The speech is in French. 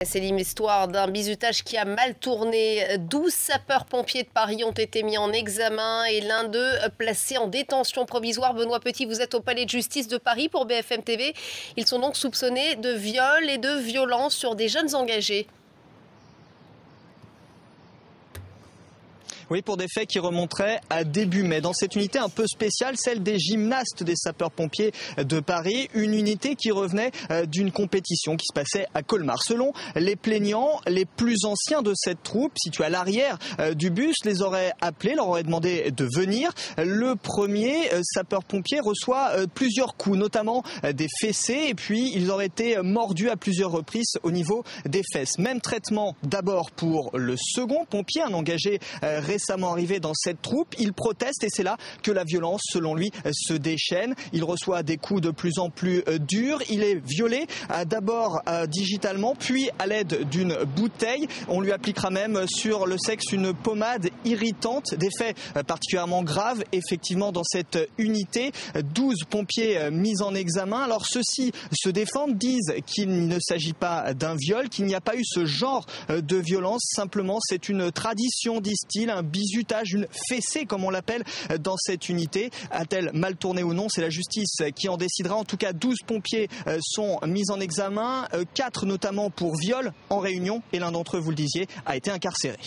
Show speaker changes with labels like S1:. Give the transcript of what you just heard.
S1: C'est l'histoire d'un bizutage qui a mal tourné. 12 sapeurs-pompiers de Paris ont été mis en examen et l'un d'eux placé en détention provisoire. Benoît Petit, vous êtes au palais de justice de Paris pour BFM TV. Ils sont donc soupçonnés de viol et de violence sur des jeunes engagés.
S2: Oui, pour des faits qui remonteraient à début mai. Dans cette unité un peu spéciale, celle des gymnastes des sapeurs-pompiers de Paris, une unité qui revenait d'une compétition qui se passait à Colmar. Selon les plaignants, les plus anciens de cette troupe, située à l'arrière du bus, les auraient appelés, leur auraient demandé de venir. Le premier sapeur-pompier reçoit plusieurs coups, notamment des fessées, et puis ils auraient été mordus à plusieurs reprises au niveau des fesses. Même traitement d'abord pour le second pompier, un engagé récemment arrivé dans cette troupe. Il proteste et c'est là que la violence, selon lui, se déchaîne. Il reçoit des coups de plus en plus durs. Il est violé d'abord digitalement, puis à l'aide d'une bouteille. On lui appliquera même sur le sexe une pommade irritante. Des faits particulièrement graves, effectivement, dans cette unité. 12 pompiers mis en examen. Alors ceux-ci se défendent, disent qu'il ne s'agit pas d'un viol, qu'il n'y a pas eu ce genre de violence. Simplement, c'est une tradition, disent-ils, un bizutage, une fessée comme on l'appelle dans cette unité. A-t-elle mal tourné ou non? C'est la justice qui en décidera. En tout cas, 12 pompiers sont mis en examen, 4 notamment pour viol en réunion et l'un d'entre eux, vous le disiez, a été incarcéré.